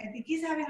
Aquí saben.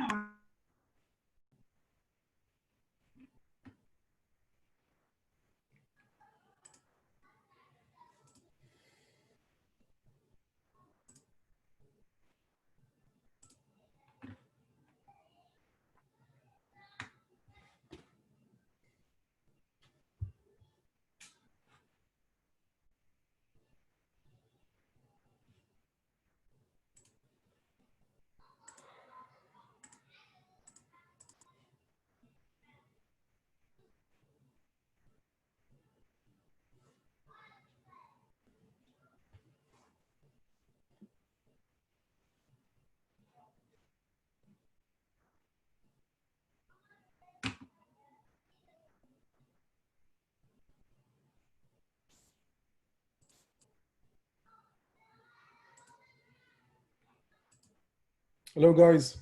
Hello, guys.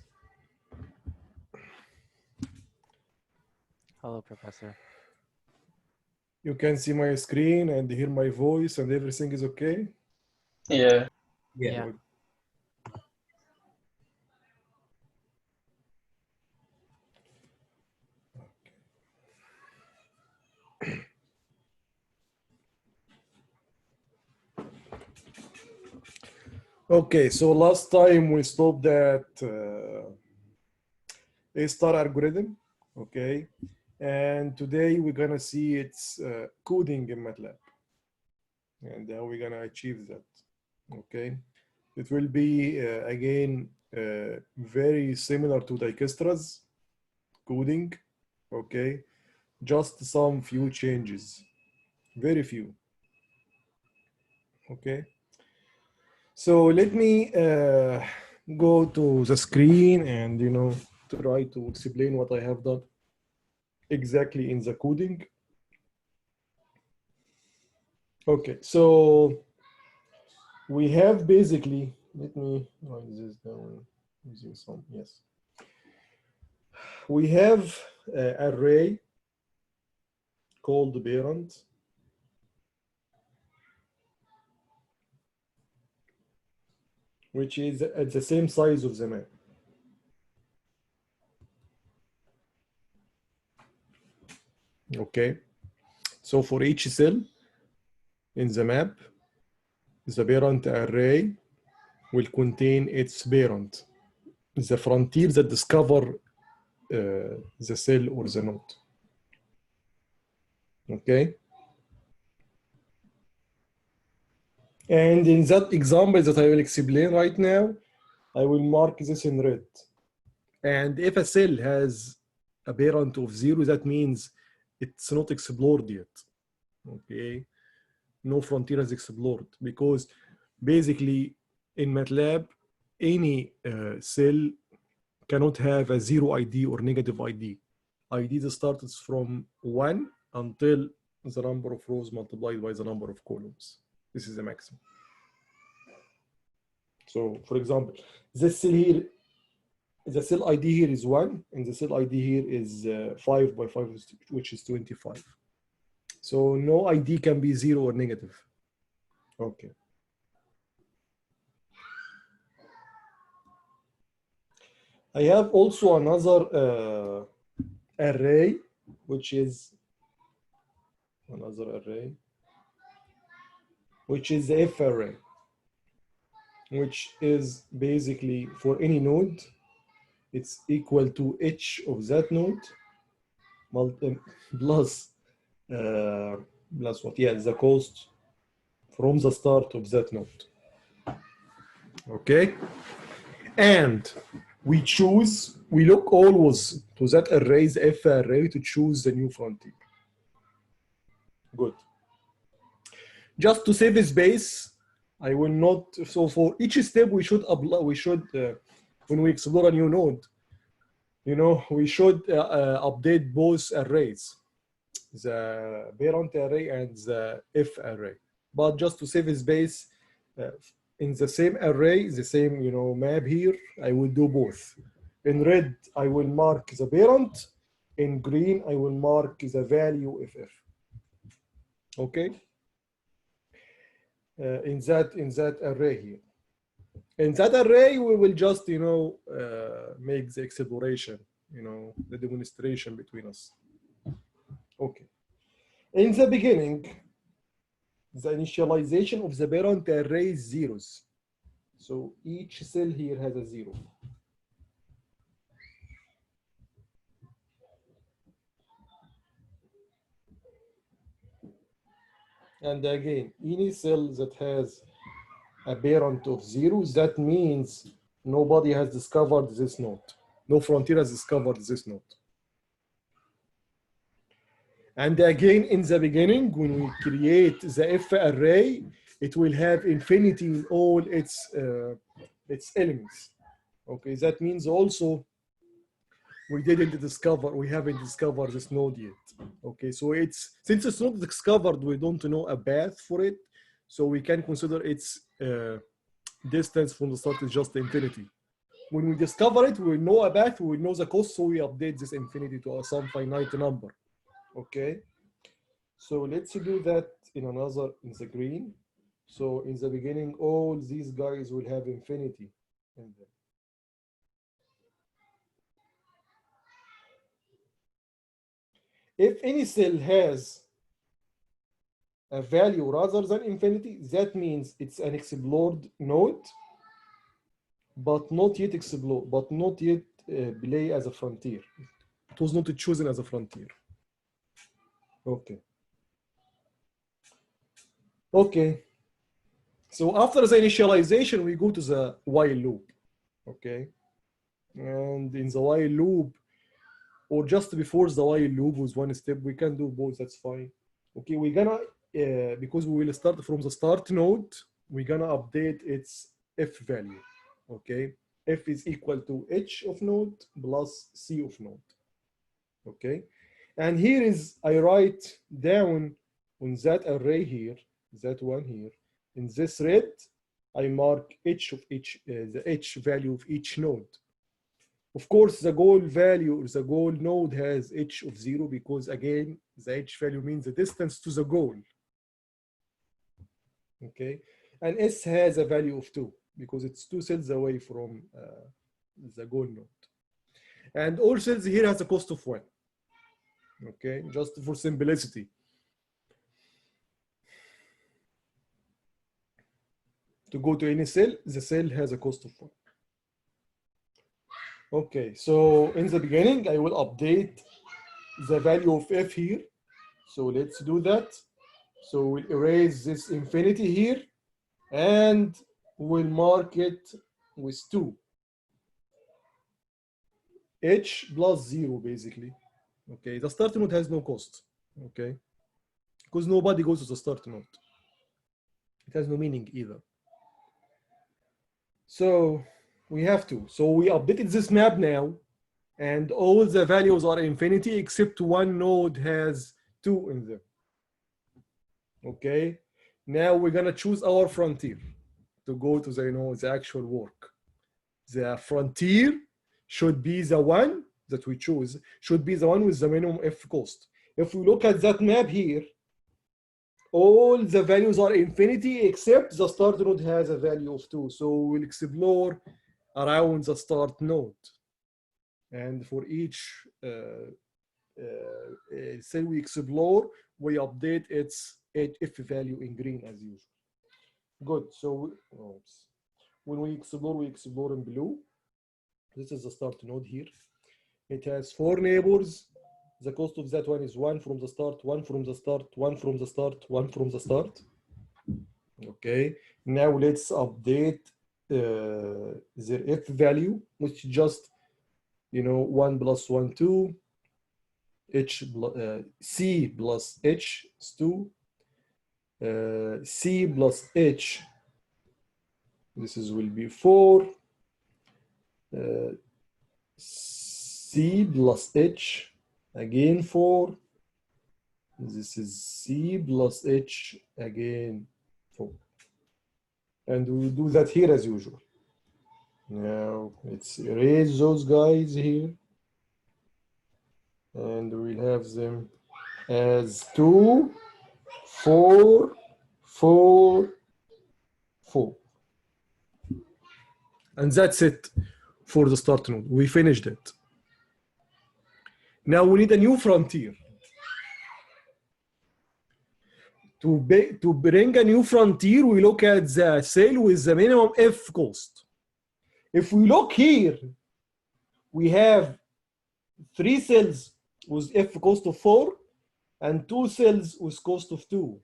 Hello, Professor. You can see my screen and hear my voice and everything is okay? Yeah. Yeah. Okay, so last time we stopped at A-star algorithm, okay? And today we're gonna see its coding in MATLAB and how we're gonna achieve that, okay? It will be, again, very similar to Dijkstra's coding, okay? Just some few changes, very few, okay? So let me go to the screen and, try to explain what I have done exactly in the coding. Okay, so we have basically, let me write this down using some, yes. We have an array called parent, which is at the same size of the map. Okay, so for each cell in the map, the parent array will contain its parent, the frontier that discover the cell or the node. Okay. And in that example that I will explain right now, I will mark this in red. And if a cell has a parent of 0, that means it's not explored yet. Okay. No frontier has explored, because basically in MATLAB, any cell cannot have a 0 ID or negative ID. ID that starts from 1 until the number of rows multiplied by the number of columns. This is the maximum. So, for example, this cell here, the cell ID here is 1, and the cell ID here is 5 by 5, which is 25. So no ID can be 0 or negative. Okay. I have also another array, which is the F array, which is basically for any node, it's equal to h of that node plus what? Yeah, the cost from the start of that node. Okay, and we look always to that array's F array to choose the new frontier. Good. Just to save space, I will not. So for each step, we should apply. When we explore a new node, we should update both arrays, the parent array and the F array. But just to save space, in the same array, the same map here, I will do both. In red, I will mark the parent. In green, I will mark the value FF. Okay. In that array here. In that array, we will just, make the exploration, the demonstration between us. Okay. In the beginning, the initialization of the parent array is zeros. So each cell here has a 0. And again, any cell that has a parent of 0, that means nobody has discovered this node. No frontier has discovered this node. And again, in the beginning, when we create the F array, it will have infinity in all its elements. Okay, that means also we haven't discovered this node yet. Okay, so since it's not discovered, we don't know a path for it, so we can consider its distance from the start is just infinity. When we discover it, we know a path, we know the cost, so we update this infinity to some finite number. Okay, so let's do that in the green. So in the beginning, all these guys will have infinity in them. If any cell has a value rather than infinity, that means it's an explored node, but not yet explored, but not yet play as a frontier. It was not chosen as a frontier. Okay. Okay. So after the initialization, we go to the while loop. Okay. And in the while loop, or just before the while loop with one step, we can do both, that's fine. Okay, we're gonna, because we will start from the start node, we're gonna update its F value, okay? F is equal to H of node plus C of node, okay? And here is, I write down on that array here, that one here, in this red, I mark H of each, the H value of each node. Of course, the goal value, the goal node has H of 0 because again, the H value means the distance to the goal. Okay, and S has a value of 2 because it's 2 cells away from the goal node. And all cells here has a cost of 1. Okay, just for simplicity. To go to any cell, the cell has a cost of 1. Okay, so in the beginning, I will update the value of F here. So let's do that. So we'll erase this infinity here and we'll mark it with 2. H plus 0, basically. Okay, the start node has no cost. Okay, because nobody goes to the start node. It has no meaning either. So we have to. So we updated this map now, and all the values are infinity except one node has 2 in them. Okay, now we're gonna choose our frontier to go to the actual work. The frontier should be the one that we choose, should be the one with the minimum F cost. If we look at that map here, all the values are infinity except the start node has a value of 2. So we'll explore around the start node. And for each cell we explore, we update its F value in green as usual. Good. So when we explore in blue. This is the start node here. It has 4 neighbors. The cost of that one is 1 from the start, 1 from the start, 1 from the start, 1 from the start. Okay. Now let's update their F value, which is just 1 plus 1, 2. C plus H is 2. C plus H. This will be 4. C plus H, again 4. This is C plus H, again 4. And we'll do that here as usual. Now let's erase those guys here. And we'll have them as 2, 4, 4, 4. And that's it for the start node. We finished it. Now we need a new frontier. To bring a new frontier, we look at the cell with the minimum F cost. If we look here, we have 3 cells with F cost of 4 and 2 cells with cost of 2.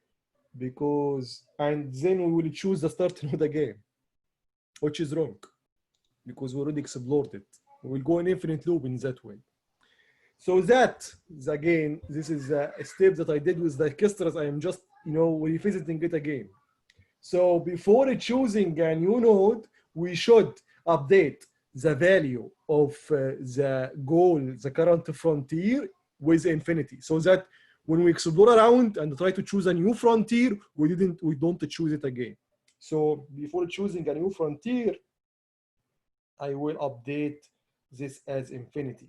And then we will choose the start node again, which is wrong because we already explored it. We will go in infinite loop in that way. So that is again, this is a step that I did with the orchestras. I am just, revisiting it again. So before choosing a new node, we should update the value of the goal, the current frontier with infinity, so that when we explore around and try to choose a new frontier, we don't choose it again. So before choosing a new frontier, I will update this as infinity.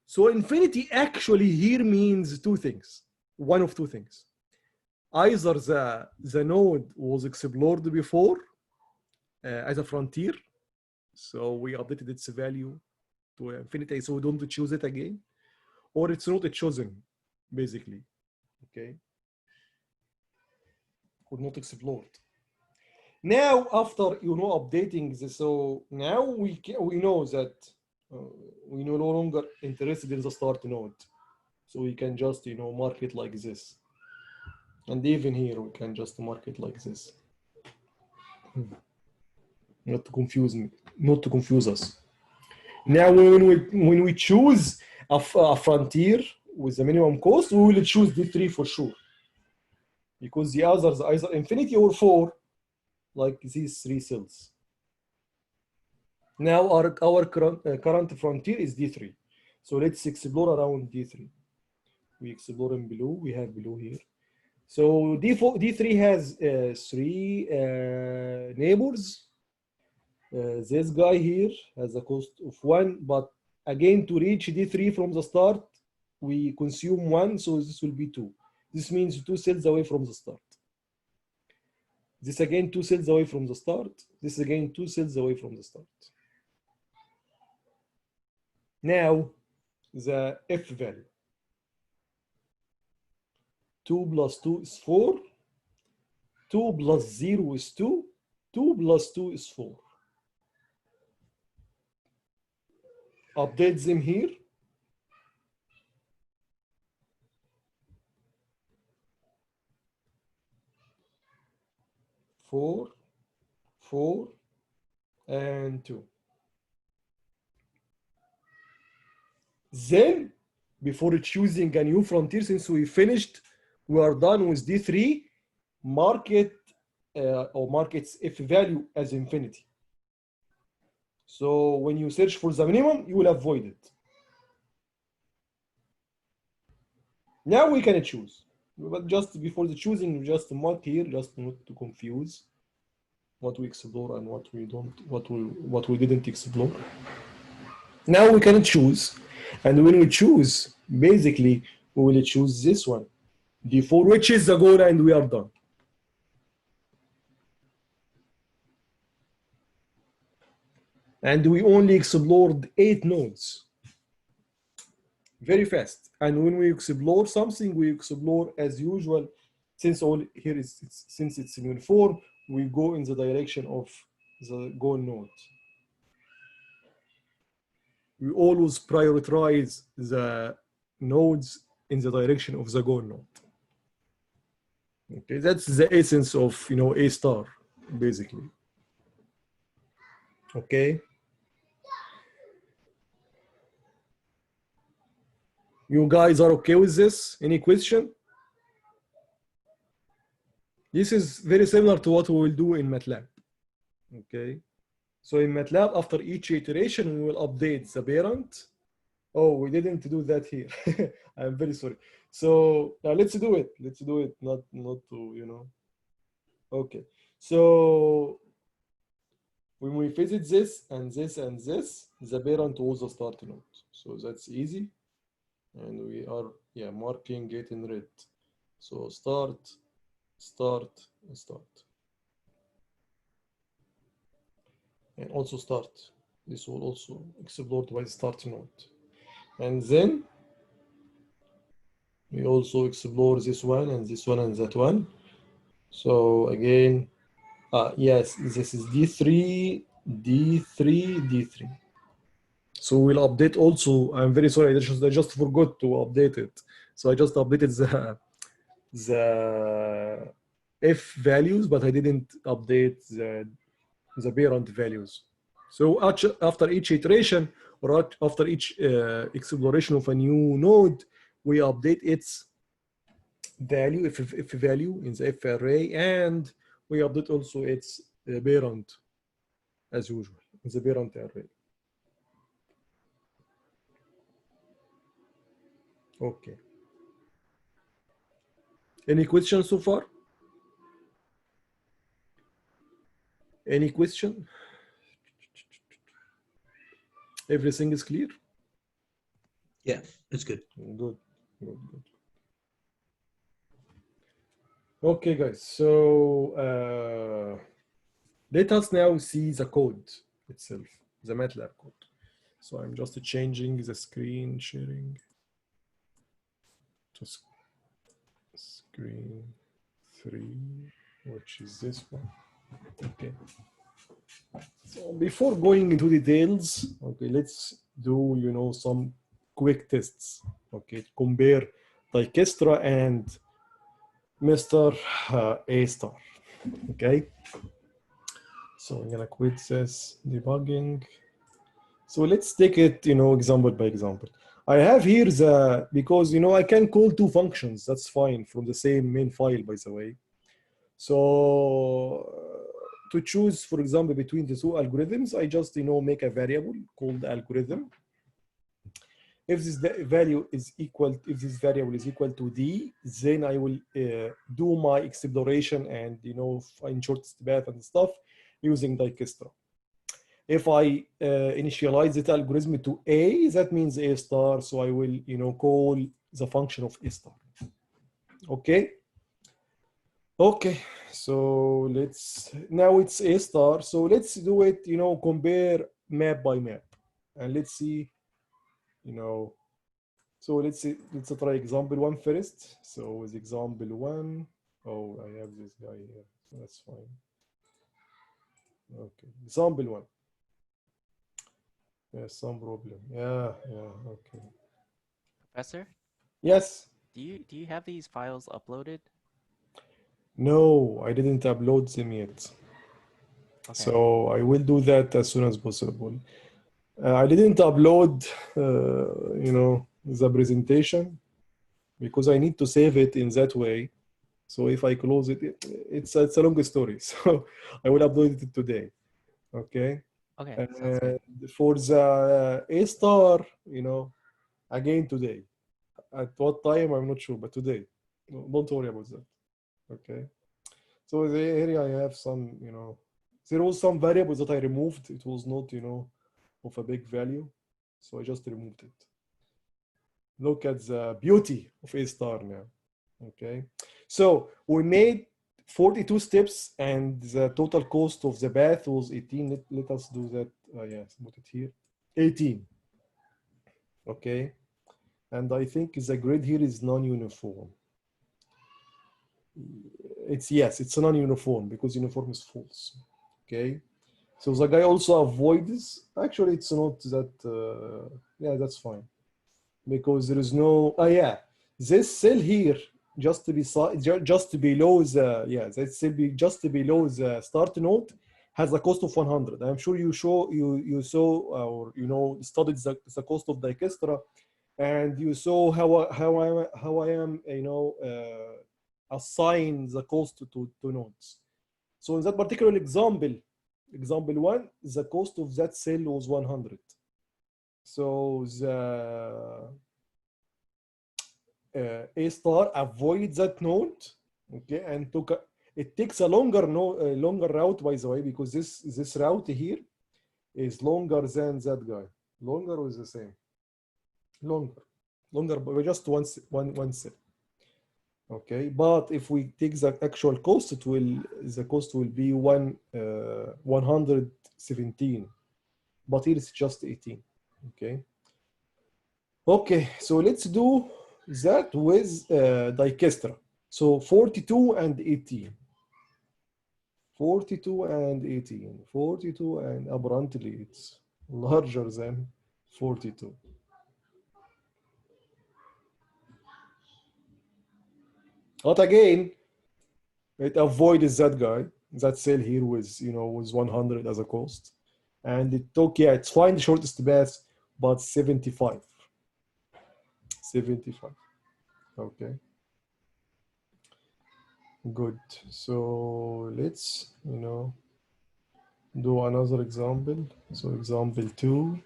So infinity actually here means 2 things. One of 2 things. Either the node was explored before as a frontier, so we updated its value to infinity, so we don't choose it again, or it's not chosen, basically, okay, or not explored. Now, after updating this, so now we know that we no longer interested in the start node, so we can just mark it like this, and even here we can just mark it like this, not to confuse us. Now, when we choose a frontier with the minimum cost, we will choose D3 for sure, because the others are either infinity or 4, like these 3 cells. Now our current frontier is D3. So let's explore around D3. We explore in below. We have below here. So D3 has 3 neighbors. This guy here has a cost of 1, but again, to reach D3 from the start, we consume 1, so this will be 2. This means 2 cells away from the start. This again, 2 cells away from the start. This again, 2 cells away from the start. Now, the F value. 2 plus 2 is 4. 2 plus 0 is 2. 2 plus 2 is 4. Update them here. 4, 4, and 2. Then, before choosing a new frontier, since we finished, we are done with D3, mark it or mark its F value as infinity. So when you search for the minimum, you will avoid it. Now we can choose, but just before the choosing, we just mark here, just not to confuse what we explore and what we don't, what we didn't explore. Now we can choose, and when we choose, basically we will choose this one, D4, which is the goal, and we are done. And we only explored 8 nodes. Very fast. And when we explore something, we explore as usual. Since all here is since it's uniform, we go in the direction of the goal node. We always prioritize the nodes in the direction of the goal node. Okay, that's the essence of A star, basically. Okay. You guys are okay with this? Any question? This is very similar to what we will do in MATLAB. Okay. So in MATLAB, after each iteration, we will update the parent. Oh, we didn't do that here. I'm very sorry. So let's do it. Let's do it. Not to, Okay. So when we visit this and this and this, the parent was the start node. So that's easy. And we are, marking it in red. So start, start, start. and also start. This will also explored by the start node. And then we also explore this one and this one and that one. So again, yes, this is D3, D3, D3. So we'll update also. I'm very sorry, I just forgot to update it. So I just updated the F values, but I didn't update the parent values. So after each iteration or after each exploration of a new node, we update its value, if value in the F array, and we update also its parent as usual in the parent array. Okay. Any questions so far? Any question? Everything is clear? Yeah, it's good. Good, good, good. Okay, guys, so let us now see the code itself, the MATLAB code. So I'm just changing the screen sharing to screen 3, which is this one. Okay. So before going into details, okay, let's do, some quick tests. Okay, compare Dijkstra and Mr. A star. Okay. So I'm gonna quit this debugging. So let's take it, example by example. I have here because, I can call two functions. That's fine from the same main file, by the way. So to choose, for example, between the two algorithms, I just, make a variable called algorithm. If this value is equal, if this variable is equal to D, then I will do my exploration and, find shortest path and stuff using Dijkstra. If I initialize that algorithm to A, that means A star. So I will, call the function of A star. Okay. Okay. So now it's A star. So let's do it, compare map by map. And let's see, so let's try example 1 first. So with example 1, oh, I have this guy here. So that's fine. Okay. Example 1. There's some problem. Yeah, okay. Professor? Yes. Do you have these files uploaded? No, I didn't upload them yet. Okay. So I will do that as soon as possible. I didn't upload, the presentation because I need to save it in that way. So if I close it, it's a long story. So I will upload it today. Okay. Okay. Sounds good. For the A star, again today. At what time, I'm not sure, but today. Don't worry about that. Okay. So here I have some, there was some variables that I removed. It was not, of a big value. So I just removed it. Look at the beauty of A star now. Okay. So we made 42 steps and the total cost of the path was 18. Let us do that. Yes, put it here. 18. Okay. And I think the grid here is non-uniform. It's non-uniform because uniform is false. Okay. So the guy also avoids, actually it's not that, yeah, that's fine. Because there is no, this cell here, just below the, that cell just below the start node has a cost of 100. I'm sure you saw or studied the cost of Dijkstra, and you saw how I am assign the cost to nodes. So in that particular example 1, the cost of that cell was 100. So the A star avoids that node, okay, and it takes a longer route, by the way, because this route here is longer than that guy. Longer or is the same? Longer, but just one cell. Okay, but if we take the actual cost, the cost will be 117, but here it's just 18. Okay. Okay, so let's do that with Dicastra. So 42 and 18. 42 and 18. 42 and apparently it's larger than 42. But again, it avoids that guy, that cell here with, with 100 as a cost. And it took, yeah, it's fine the shortest path, but 75. 75. Okay. Good. So let's, do another example. So example 2.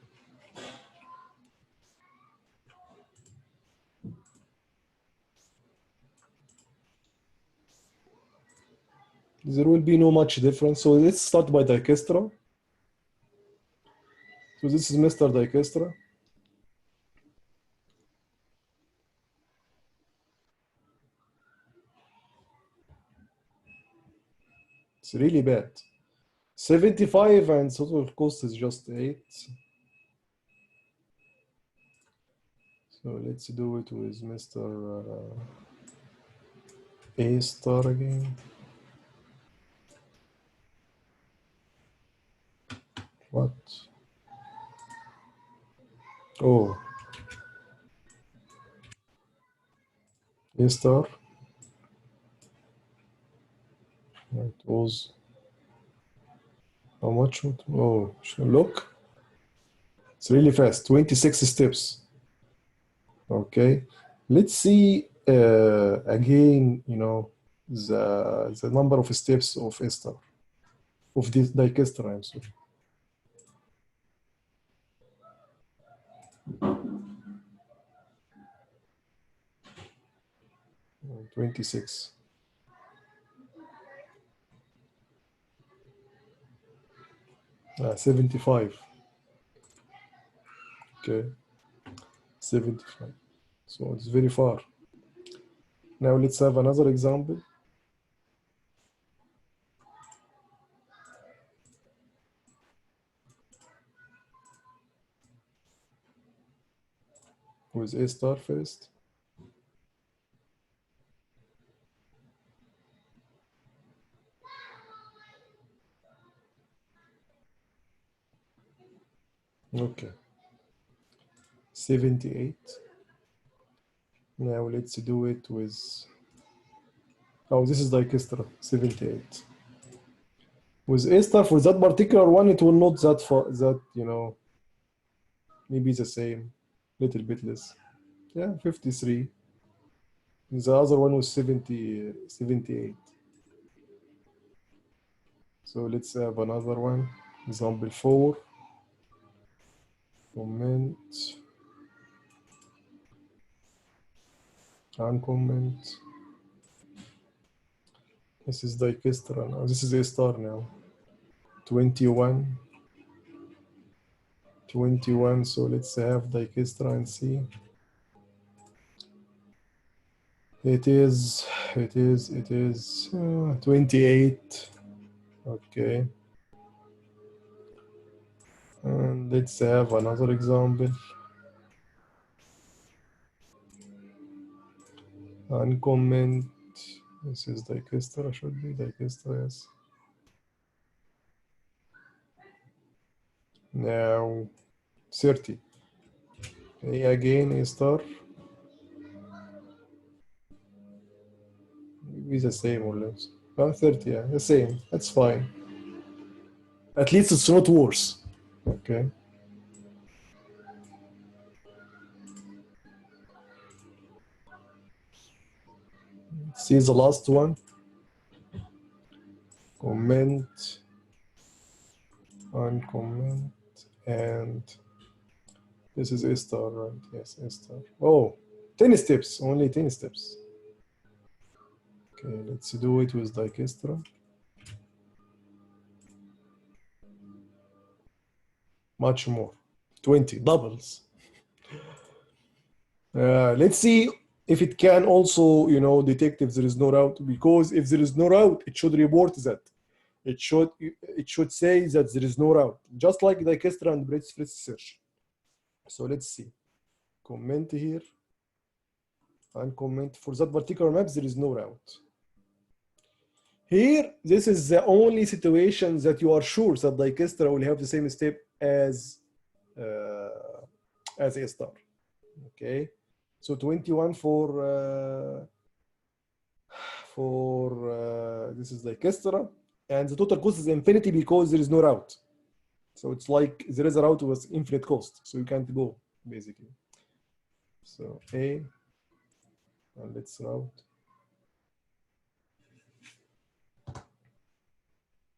There will be no much difference. So let's start by Dicastra. So this is Mr. Dicastra. It's really bad. 75 and total cost is just 8. So let's do it with Mr. A star again. What? Oh. A star. It was how much? Oh, look. It's really fast. 26 steps. Okay. Let's see again, the number of steps of A star, of this Dicastra, I'm sorry. 26. Ah, 75. Okay. 75. So it's very far. Now let's have another example. With A star first. Okay. 78. Now let's do it with, oh, this is Dicastra, 78. With A star for that particular one, it will not that far, that, maybe the same, little bit less. Yeah, 53. The other one was 78. So let's have another one. Example 4. Comment. Uncomment. This is Dicastra now. This is A star now. 21. 21. So let's have Dicastra and see. It is 28. Okay. And let's have another example. Uncomment. This is Dicastra, should be Dicastra, yes. Now 30. Okay, again A star. Maybe the same or less. 30, yeah, the same. That's fine. At least it's not worse. Okay. See the last one. Comment, uncomment, and this is A star, right? Yes, A star. Oh, 10 steps, only 10 steps. Okay, let's do it with Dicastra. Much more, 20 doubles. Let's see if it can also, you know, detect if there is no route, because if there is no route, it should report that. It should say that there is no route, just like the Dijkstra and breadth first search. So let's see. Comment here and comment for that particular map, there is no route. Here, this is the only situation that you are sure that Dijkstra will have the same step as A star. Okay, so 21 for this is Dijkstra, and the total cost is infinity because there is no route. So it's like there is a route with infinite cost, so you can't go basically. So A, and let's route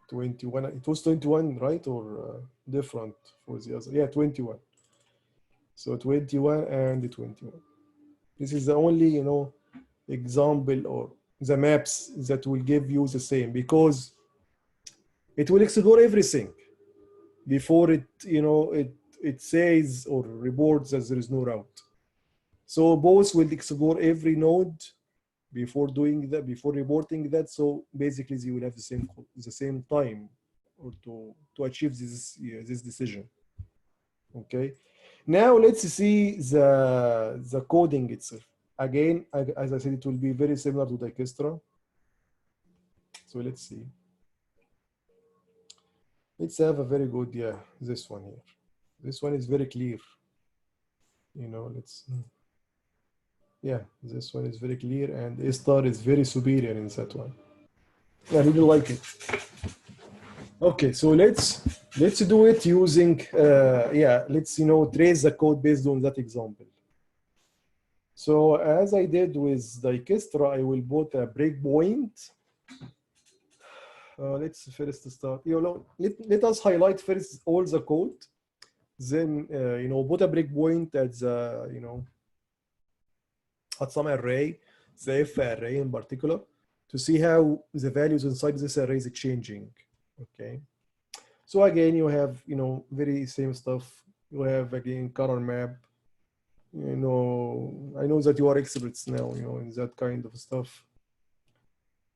21. It was 21, right, or different for the other? Yeah, 21. So 21 and 21. This is the only, you know, example or the maps that will give you the same, because it will explore everything before it, you know, it says or reports that there is no route. So both will explore every node before doing that, before reporting that. So basically they will have the same time or to achieve this decision. Okay, now let's see the coding itself. Again, as I said, it will be very similar to Dijkstra. So let's see. Let's have a very good, yeah, this one here. This one is very clear. You know, let's, yeah, this one is very clear, and A star is very superior in that one. I really like it. Okay, so let's do it using, yeah, let's, you know, trace the code based on that example. So as I did with Dijkstra, I will put a breakpoint. Let's first start, you know, let us highlight first all the code, then, you know, put a breakpoint at the, you know, at some array, the F array in particular, to see how the values inside this array is changing. Okay. So again, you have, you know, very same stuff. You have again color map. You know, I know that you are experts now, you know, in that kind of stuff.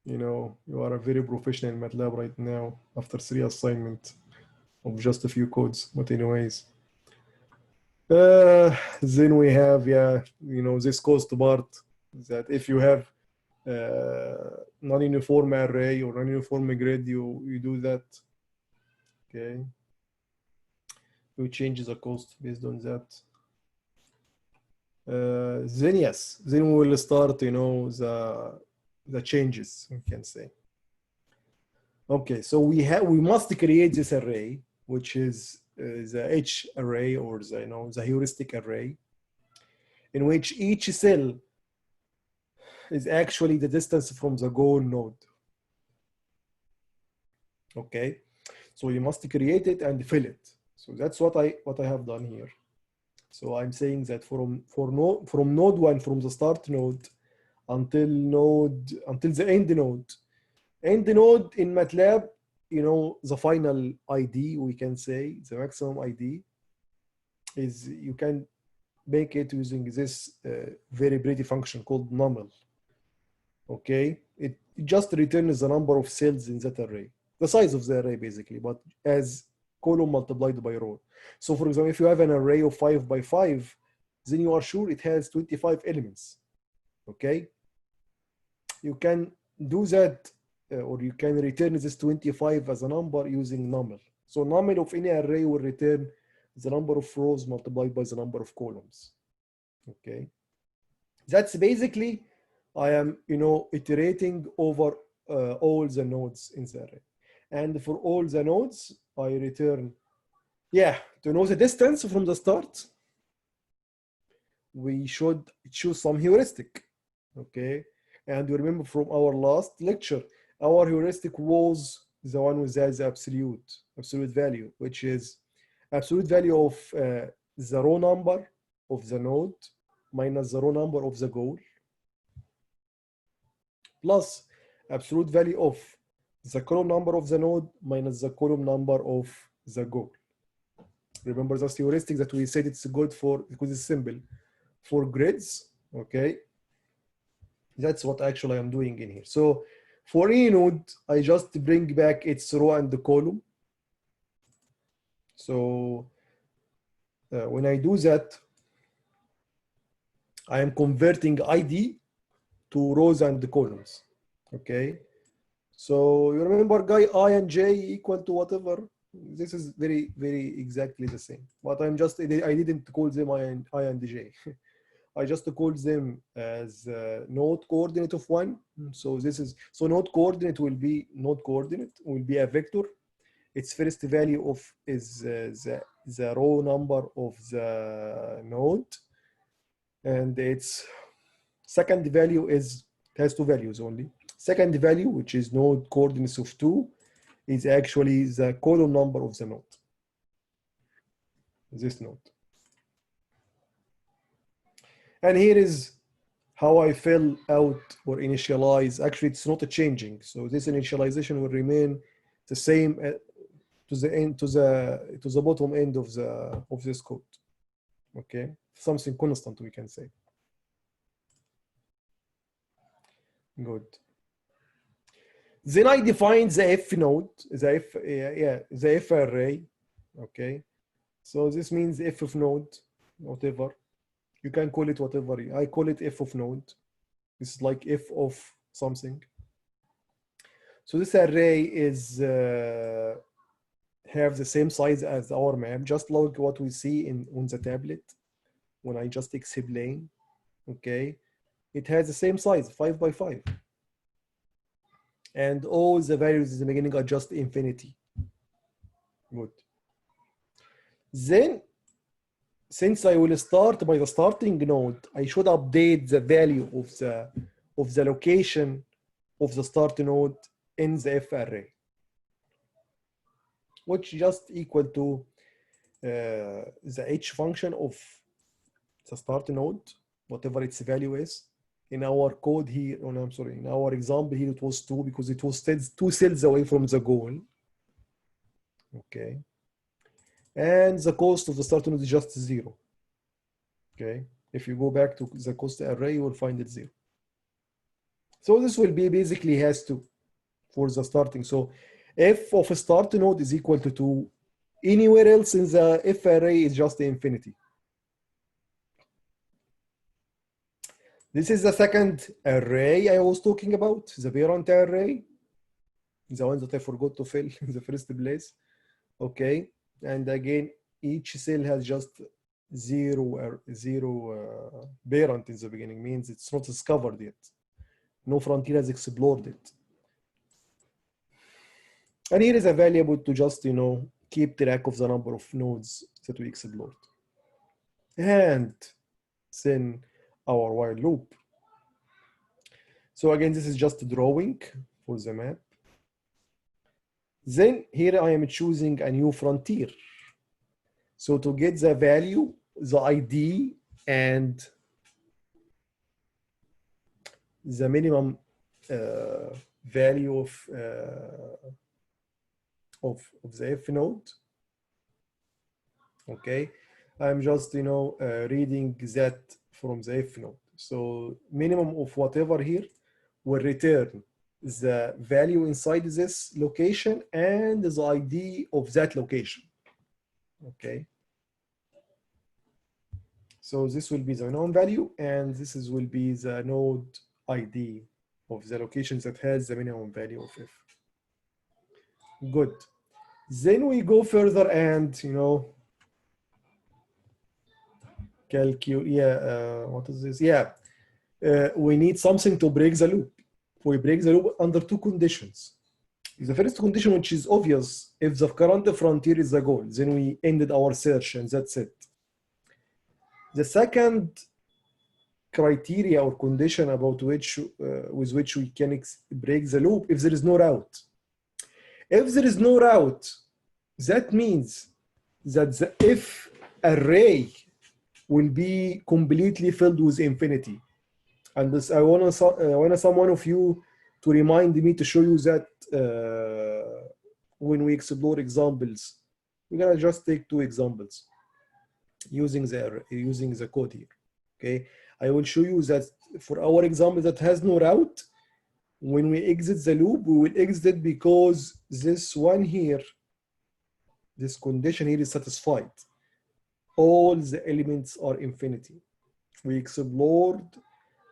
You know, you are a very professional in MATLAB right now after 3 assignments of just a few codes. But anyways, then we have, yeah, you know, this cost part, that if you have non-uniform array or non-uniform grid, you do that. Okay, you change the cost based on that. Then yes, then we will start, you know, the changes, we can say. Okay, so we must create this array, which is the H array, or the, you know, the heuristic array, in which each cell is actually the distance from the goal node. Okay, so you must create it and fill it. So that's what I have done here. So I'm saying that from node 1, from the start node until the end node. End node in MATLAB, you know, the final ID, we can say, the maximum ID, is you can make it using this very pretty function called null. Okay, it just returns the number of cells in that array, the size of the array basically, but as column multiplied by row. So for example, if you have an array of 5 by 5, then you are sure it has 25 elements. Okay, you can do that, or you can return this 25 as a number using null. So null of any array will return the number of rows multiplied by the number of columns. Okay, that's basically, I am, you know, iterating over all the nodes in the array. And for all the nodes, I return, yeah, to know the distance from the start, we should choose some heuristic. Okay, and you remember from our last lecture, our heuristic was the one with the absolute value, which is absolute value of the row number of the node minus the row number of the goal, plus absolute value of the column number of the node minus the column number of the goal. Remember this heuristic that we said it's good for, because it's simple, for grids, okay? That's what actually I'm doing in here. So for any node, I just bring back its row and the column. So when I do that, I am converting ID to rows and the columns. Okay. So you remember, guy, I and j equal to whatever. This is very, very exactly the same. But I didn't call them I and j. I just called them as node coordinate of 1. So node coordinate will be a vector. Its first value is the row number of the node, and its second value has 2 values only. Second value, which is node coordinates of 2, is actually the column number of the node. This node. And here is how I fill out or initialize. Actually, it's not changing. So this initialization will remain the same to the bottom end of this code. Okay, something constant we can say. Good. Then I define the F node, the F array. Okay, so this means F of node, whatever. You can call it whatever. I call it F of node. This is like F of something. So this array is have the same size as our map, just like what we see on the tablet when I just explain. Okay, it has the same size, 5 by 5. And all the values in the beginning are just infinity. Good. Then, since I will start by the starting node, I should update the value of the location of the start node in the F array, which just equal to the H function of the start node, whatever its value is. In our code here, in our example here, it was 2 because it was 2 cells away from the goal. Okay. And the cost of the start node is just 0. Okay. If you go back to the cost array, you will find it 0. So this will be basically has to for the starting. So f of a start node is equal to 2. Anywhere else in the F array is just infinity. This is the second array I was talking about, the parent array, the one that I forgot to fill in the first place. Okay, and again, each cell has just zero parent in the beginning, means it's not discovered yet. No frontier has explored it. And here is a variable to just, keep track of the number of nodes that we explored. And then our while loop. So again, this is just a drawing for the map. Then here I am choosing a new frontier. So to get the value, the ID, and the minimum value of the F node. Okay, I'm just reading that from the F node. So minimum of whatever here will return the value inside this location and the ID of that location. Okay. So this will be the known value, and this will be the node ID of the location that has the minimum value of F. Good. Then we go further and calculate. What is this? We need something to break the loop. We break the loop under 2 conditions. The first condition, which is obvious, if the current frontier is the goal, then we ended our search and that's it. The second criteria or condition about with which we can break the loop, if there is no route. If there is no route, that means that the F array will be completely filled with infinity. And this, I want someone of you to remind me to show you that when we explore examples. We're gonna just take 2 examples using the code here. Okay, I will show you that for our example that has no route, when we exit the loop, we will exit it because this one here, this condition here is satisfied. All the elements are infinity. We explored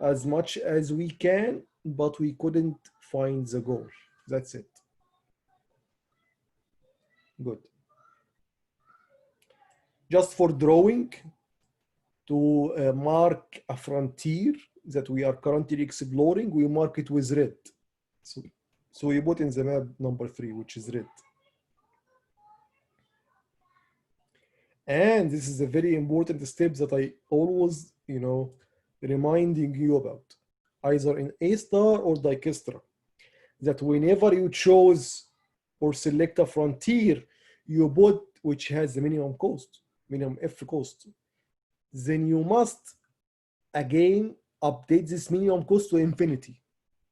as much as we can, but we couldn't find the goal. That's it. Good. Just for drawing, to mark a frontier that we are currently exploring, we mark it with red. So we put in the map number 3, which is red. And this is a very important step that I always, reminding you about, either in A star or Dijkstra, that whenever you chose or select a frontier, you put which has the minimum cost, minimum F cost. Then you must again update this minimum cost to infinity,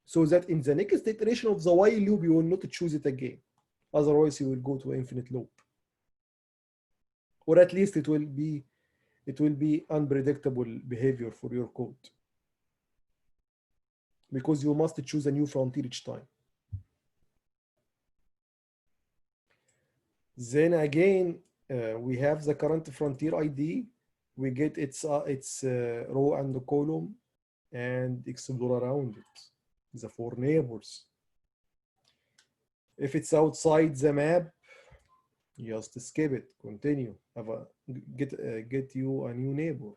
so that in the next iteration of the while loop, you will not choose it again. Otherwise, you will go to infinite loop. Or at least it will be unpredictable behavior for your code, because you must choose a new frontier each time. Then again, we have the current frontier ID. We get its row and the column and explore around it, the 4 neighbors. If it's outside the map, just skip it, continue, get you a new neighbor.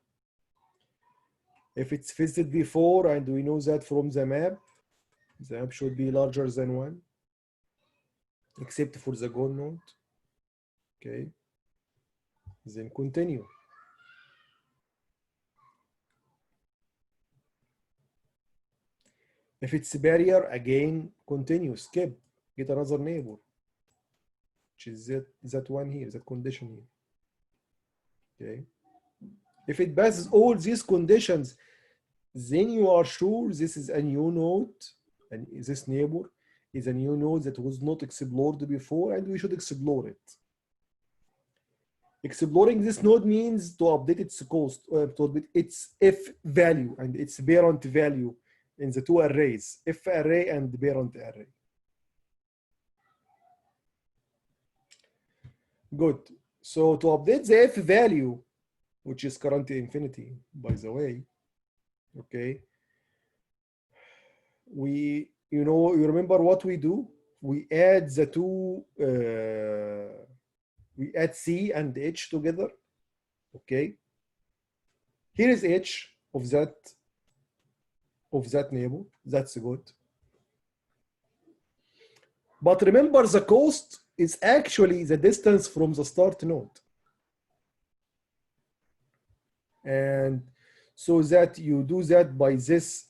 If it's visited before, and we know that from the map should be larger than 1, except for the goal node. Okay, then continue. If it's a barrier, again, continue, skip, get another neighbor, which is that one here, that condition here. Okay. If it passes all these conditions, then you are sure this is a new node, and this neighbor is a new node that was not explored before, and we should explore it. Exploring this node means to update its cost, to update its F value and its parent value in the 2 arrays, F array and parent array. Good. So to update the F value, which is currently infinity, by the way, okay, you remember what we do? We add the 2, we add C and H together, okay? Here is H of that neighbor, that's good. But remember, the cost is actually the distance from the start node. And so that you do that by this,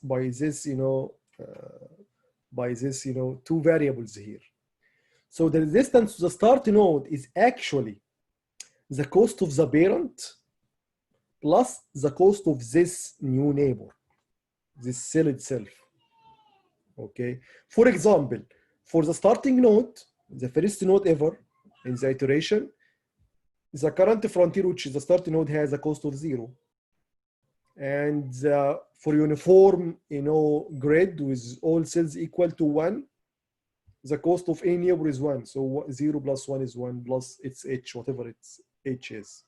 2 variables here. So the distance to the start node is actually the cost of the parent plus the cost of this new neighbor, this cell itself. Okay. For example, for the starting node, the first node ever in the iteration, the current frontier, which is the starting node, has a cost of 0. And for uniform, grid with all cells equal to 1, the cost of a neighbor is 1. So 0 plus 1 is 1 plus its H, whatever its H is.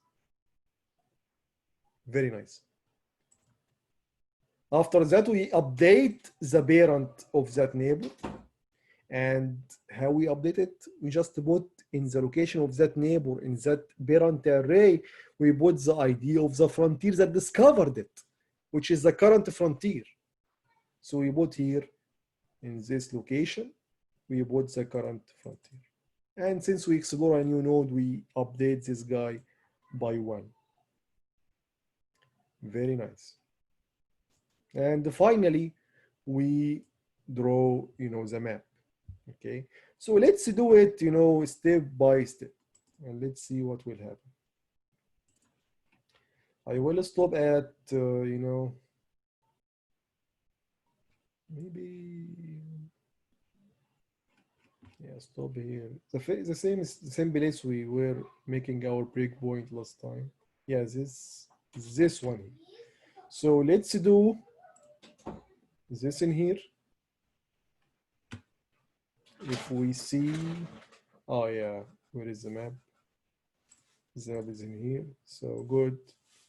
Very nice. After that, we update the parent of that neighbor. And how we update it? We just put in the location of that neighbor in that parent array, we put the ID of the frontier that discovered it, which is the current frontier. So we put here in this location, we put the current frontier. And since we explore a new node, we update this guy by 1. Very nice. And finally, we draw, the map. Okay. So let's do it, step by step. And let's see what will happen. I will stop at, maybe, yeah, stop here. The same place we were making our breakpoint last time. Yeah, this one. So let's do Is this in here? If we see, oh yeah, where is the map? The map is in here. So good.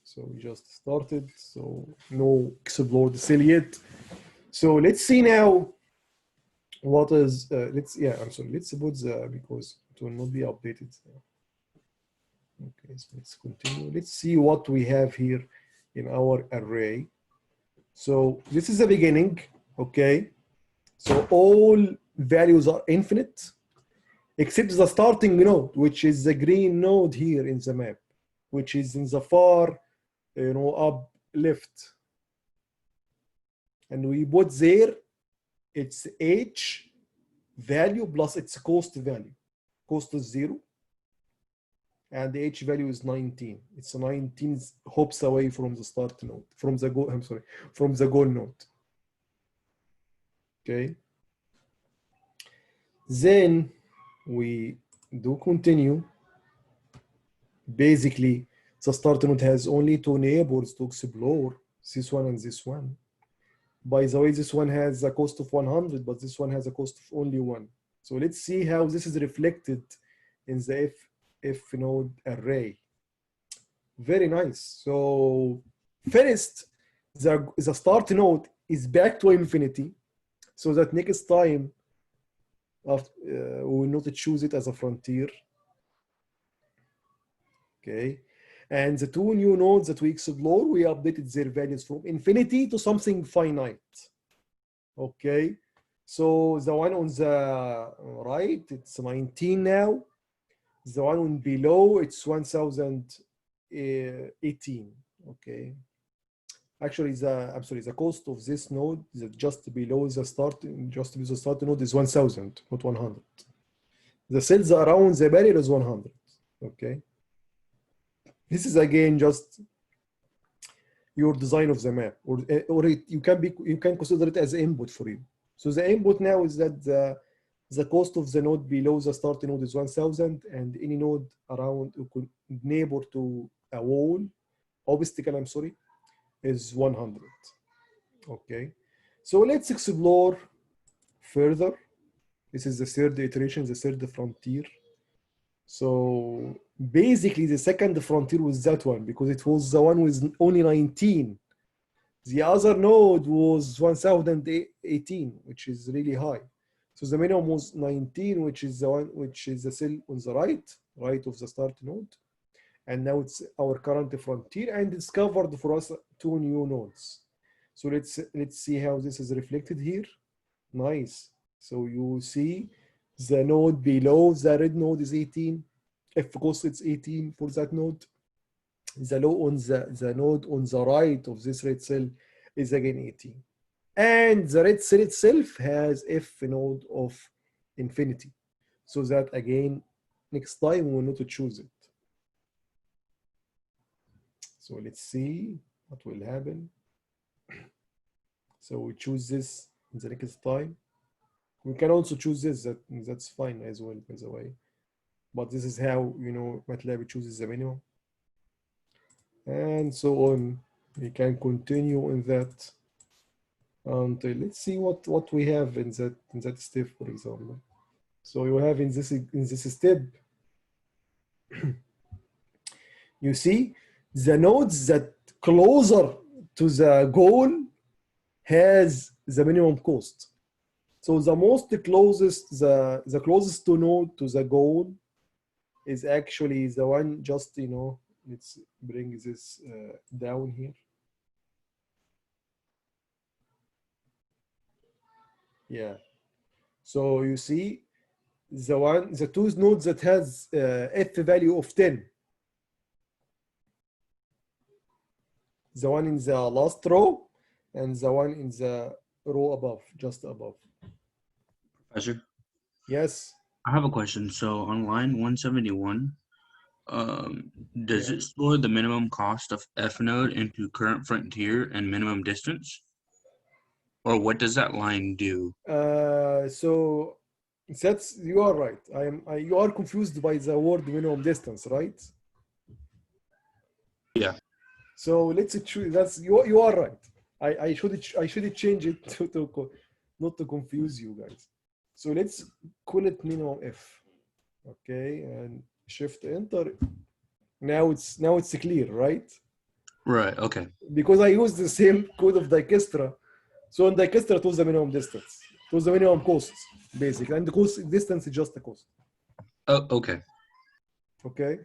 So we just started. So no explore the cell yet. So let's see now what is I'm sorry, let's put the, because it will not be updated. Okay, so let's continue. Let's see what we have here in our array. So this is the beginning, okay? So all values are infinite, except the starting node, which is the green node here in the map, which is in the far, up left. And we put there its h value plus its cost value. Cost is 0. And the h value is 19. It's 19 hops away from the start node, from the goal, I'm sorry, from the goal node. Okay. Then we do continue. Basically, the start node has only 2 neighbors to explore, this one and this one. By the way, this one has a cost of 100, but this one has a cost of only 1. So let's see how this is reflected in the F node array. Very nice. So first, the start node is back to infinity, so that next time after, we will not choose it as a frontier. Okay. And the 2 new nodes that we explore, we updated their values from infinity to something finite. Okay. So the one on the right, it's 19 now. The one on below, it's 1018. Okay. Actually, the cost of this node is just below the start node is 1000, not 100. The cells around the barrier is 100. Okay. This is again just your design of the map, or you can consider it as input for you. So the input now is that the cost of the node below the start node is 1000, and any node around neighbor to a wall, obstacle, I'm sorry, is 100. Okay, so let's explore further. This is the third iteration, the third frontier. So basically the second frontier was that one, because it was the one with only 19. The other node was 1018, which is really high. So the minimum was 19, which is the cell on the right of the start node. And now it's our current frontier, and discovered for us 2 new nodes. So let's see how this is reflected here. Nice. So you see the node below the red node is 18. Of course, it's 18 for that node. The node on the right of this red cell is again 18. And the red cell itself has F node of infinity. So that again, next time we will not choose it. So let's see what will happen. So we choose this in the next time. We can also choose this, that's fine as well, by the way. But this is how, MATLAB chooses the minimum. And so on. We can continue in that until, let's see what we have in that step, for example. So you have in this step, you see the nodes that closer to the goal has the minimum cost. So the closest to node to the goal is actually the one just, let's bring this down here. Yeah. So you see the 2 nodes that has F value of 10. The one in the last row and the one in the row above, just above. Professor, Yes. I have a question. So on line 171, does it store the minimum cost of F node into current frontier and minimum distance? Or what does that line do? So you are right. You are confused by the word minimum distance, right? Yeah. So let's choose. You are right. I should change it not to confuse you guys. So let's call it minimum f. Okay, and shift enter. Now it's clear, right? Right. Okay. Because I used the same code of Dijkstra. So in Dijkstra, it was the minimum distance. It was the minimum cost, basically. And the cost distance is just the cost. Oh, okay. Okay?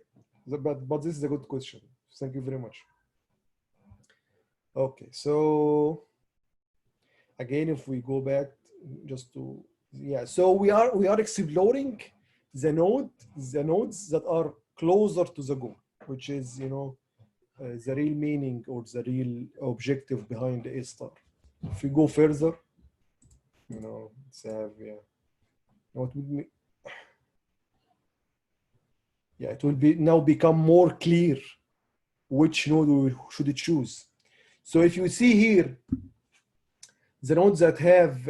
But this is a good question. Thank you very much. Okay, so again, if we go back just to, yeah, so we are exploring the nodes that are closer to the goal, which is, the real meaning or the real objective behind A star. If we go further, let's have, what would be, it will be now become more clear which node we should choose. So if you see here, the nodes that have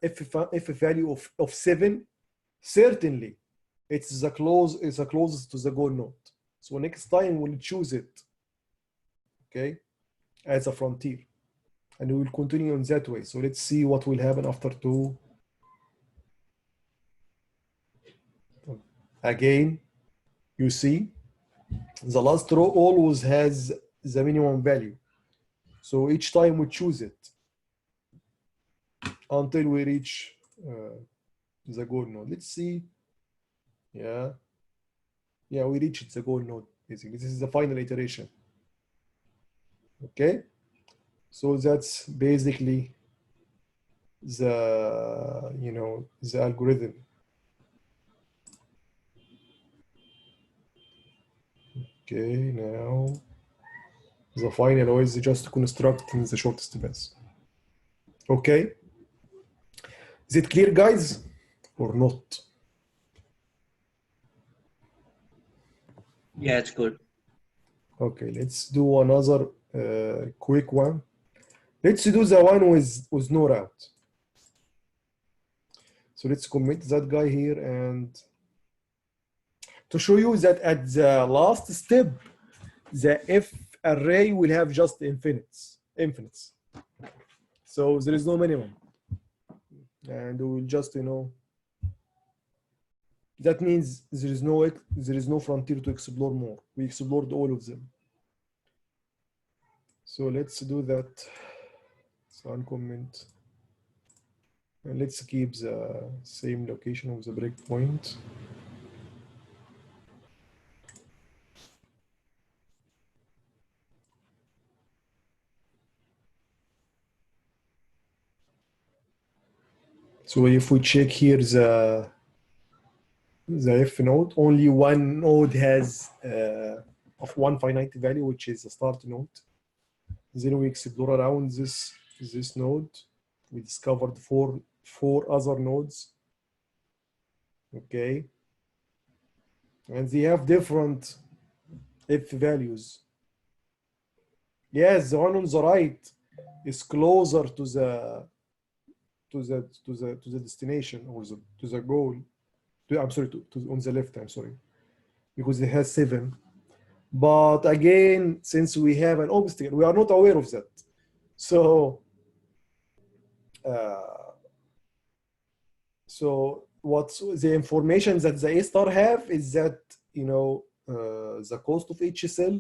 f value of 7, certainly it's the closest to the goal node. So next time we'll choose it, okay, as a frontier, and we will continue in that way. So let's see what will happen after 2. Again, you see the last row always has the minimum value. So each time we choose it until we reach the goal node. Let's see. Yeah, we reached the goal node, basically. This is the final iteration. Okay, so that's basically the the algorithm. Okay, now the final is just constructing the shortest path. Okay, is it clear, guys, or not? Yeah, it's good. Okay, let's do another quick one. Let's do the one with no route. So let's commit that guy here, and to show you that at the last step, the F array will have just infinites. So there is no minimum. And we will just, that means there is no frontier to explore more. We explored all of them. So let's do that. So uncomment. And let's keep the same location of the breakpoint. So if we check here the F node, only one node has of one finite value, which is the start node. Then we explore around this node. We discovered four other nodes. Okay, and they have different F values. Yes, the one on the right is closer to the destination, or to the goal. I'm sorry, on the left, I'm sorry, because it has 7. But again, since we have an obstacle, we are not aware of that. So what's the information that the A star have is that, the cost of each cell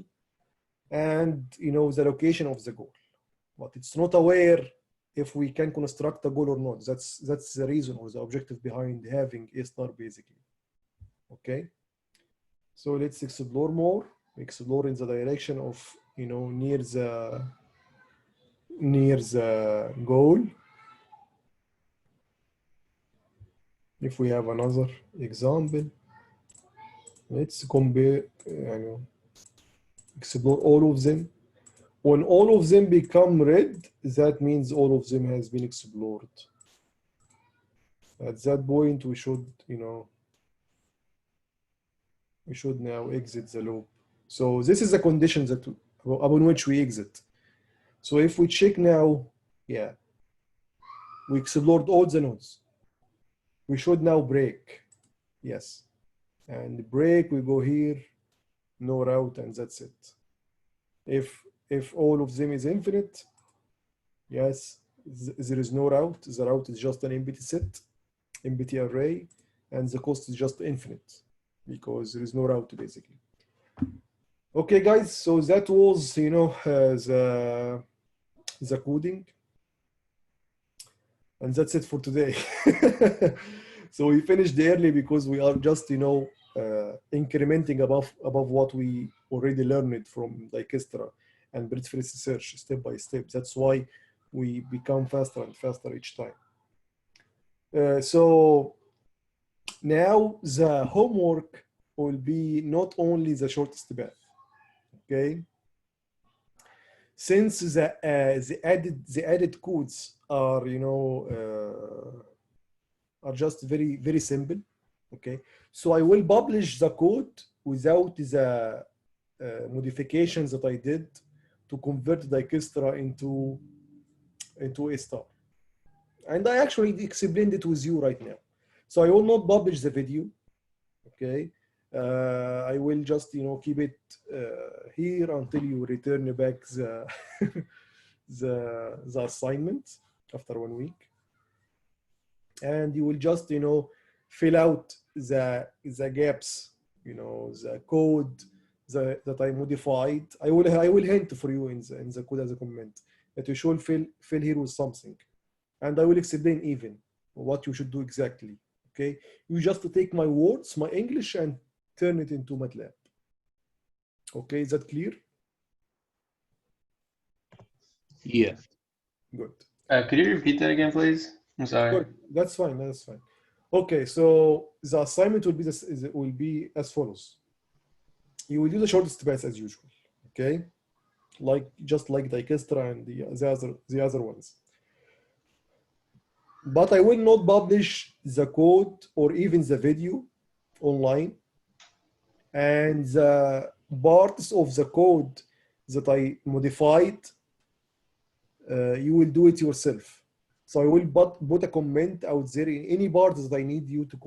and, the location of the goal. But it's not aware if we can construct a goal or not. That's the reason or the objective behind having A star, basically. Okay. So let's explore more. Explore in the direction of, near the goal. If we have another example, let's compare, explore all of them. When all of them become red, that means all of them has been explored. At that point, we should, we should now exit the loop. So this is the condition that upon which we exit. So if we check now, we explored all the nodes. We should now break. Yes. And break, we go here, no route, and that's it. If all of them is infinite, Yes, there is no route. The route is just an empty set, empty array, and the cost is just infinite because there is no route basically. Okay, guys, so that was, the coding, and that's it for today. So we finished early because we are just, incrementing above what we already learned from Dijkstra and breadth-first search step by step. That's why we become faster and faster each time. So now the homework will be not only the shortest path, okay? Since the added codes are, are just very, very simple, okay? So I will publish the code without the modifications that I did to convert Dijkstra into a star. And I actually explained it with you right now. So I will not publish the video, okay? I will just, keep it here until you return back the, the assignment after 1 week. And you will just, fill out the gaps, the code that I modified. I will hint for you in the code as a comment that you should fill here with something. And I will explain even what you should do exactly, okay? You just take my words, my English, and turn it into MATLAB. Okay, is that clear? Yeah. Good. Could you repeat that again, please? I'm sorry. Good. That's fine. That's fine. Okay, so the assignment will be as follows. You will do the shortest path as usual. Okay, just like Dijkstra and the other ones. But I will not publish the code or even the video online. And the parts of the code that I modified, you will do it yourself. So I will put a comment out there in any part that I need you to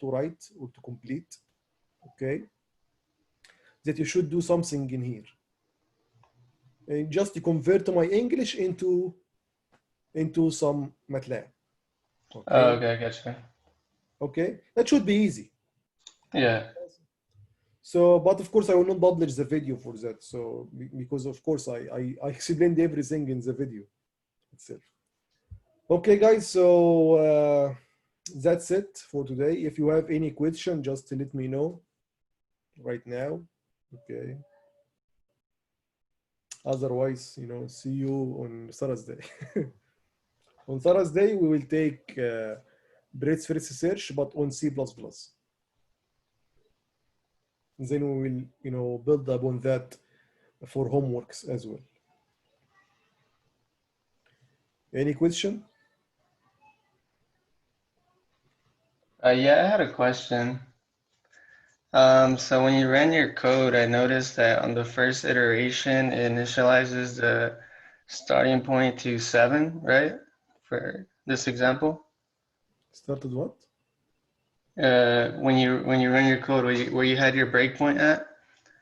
write or to complete, okay? That you should do something in here. And just to convert my English into some MATLAB. Okay. Oh, okay, I gotcha. Okay, that should be easy. Yeah. So, but of course, I will not publish the video for that. So, because of course, I explained everything in the video itself. Okay, guys. So that's it for today. If you have any question, just let me know right now. Okay. Otherwise, see you on Thursday. On Thursday, we will take breadth-first search, but on C++. Then we will, build upon that for homeworks as well. Any question? Yeah, I had a question. So when you ran your code, I noticed that on the first iteration, it initializes the starting point to 7, right? For this example. Started what? When you run your code, where you had your breakpoint at,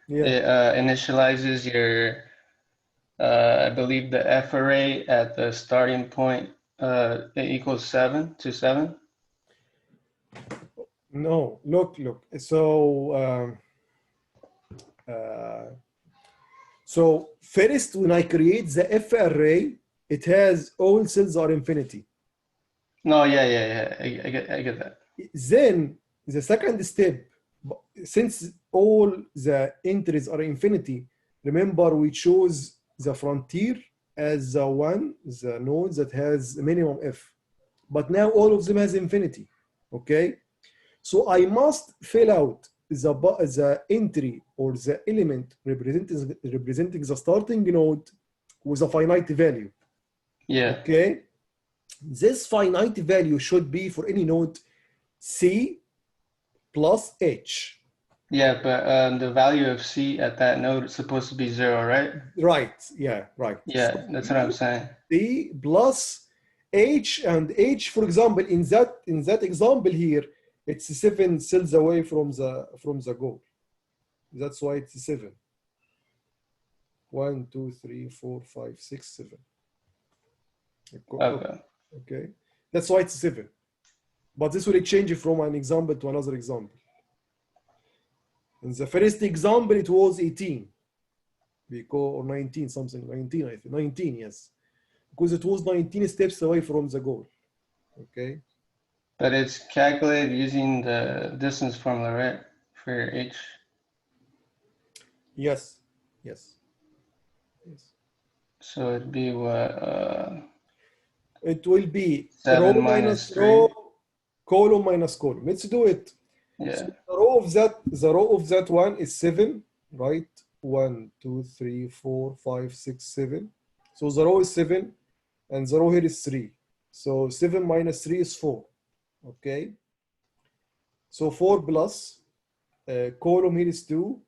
Yeah. it initializes your, I believe the F array at the starting point it equals 7 to 7. No, look. So, so first, when I create the F array, it has all cells are infinity. No, yeah. I get that. Then the second step, since all the entries are infinity, remember we chose the frontier as the node that has minimum F. But now all of them has infinity, okay? So I must fill out the entry or the element representing the starting node with a finite value. Yeah. Okay. This finite value should be for any node C plus H. Yeah, but the value of C at that node is supposed to be 0, right? Right. Yeah. Right. Yeah, So that's what I'm saying. C plus H, and H, for example, in that example here, it's 7 cells away from the goal. That's why it's 7. 1, 2, 3, 4, 5, 6, 7. Okay. Okay, that's why it's 7. But this will change from an example to another example. In the first example, it was 18, because, or 19, something, 19, I think, 19, yes. Because it was 19 steps away from the goal, okay? But it's calculated using the distance formula, right? For h. Yes, yes, yes. So it'd be what? It will be 7 row minus minus row, 3. column minus column. Let's do it. Yeah. So the row of that one is 7, right? 1, 2, 3, 4, 5, 6, 7. So the row is 7, and the row here is 3. So 7 minus 3 is 4. Okay. So 4 plus column here is 2.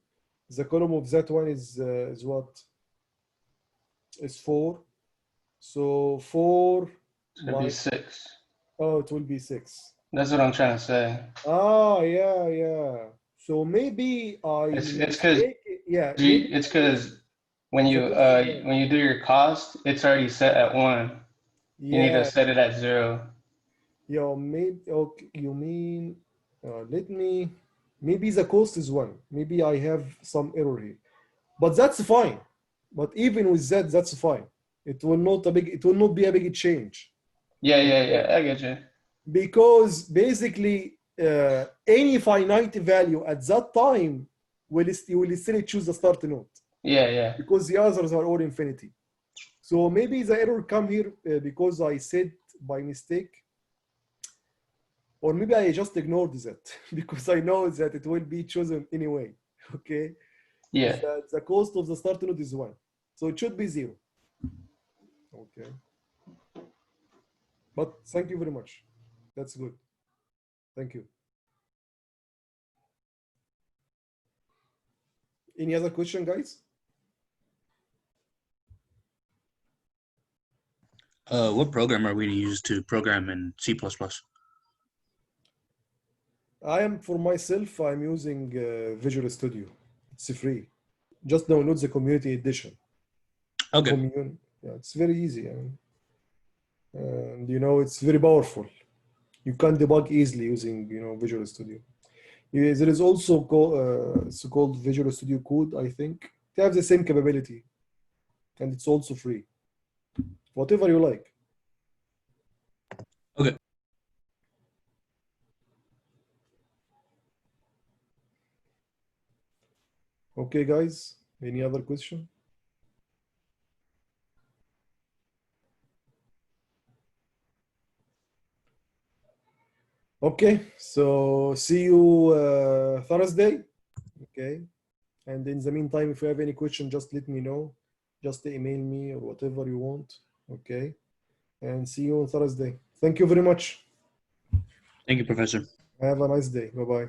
The column of that one is what? Is 4. So 4. It'd be 6. Oh, it will be 6. That's what I'm trying to say. Ah, yeah, yeah. So maybe It's because yeah, maybe it's because when the question, you do your cost, it's already set at 1. You need to yeah, set it at 0. yeah, maybe okay, you mean maybe the cost is 1. Maybe I have some error here. But that's fine. But even with that, that's fine. It will not be a big change. Yeah. I get you. Because basically any finite value at that time you will still choose the start node. Yeah. Because the others are all infinity. So maybe the error come here because I said by mistake, or maybe I just ignored that because I know that it will be chosen anyway. Okay. Yeah. The cost of the start node is 1, so it should be 0. Okay. But thank you very much. That's good. Thank you. Any other question, guys? What program are we going to use to program in C++? For myself, I'm using Visual Studio. It's free. Just download the community edition. Okay. Yeah, it's very easy. And it's very powerful. You can debug easily using Visual Studio. Yeah, there is also it's called Visual Studio Code, I think. They have the same capability, and it's also free. Whatever you like. Okay. Okay, guys. Any other question? Okay, so see you Thursday. Okay, and in the meantime, if you have any question, just let me know. Just email me or whatever you want. Okay, and see you on Thursday. Thank you very much. Thank you, Professor. Have a nice day. Bye-bye.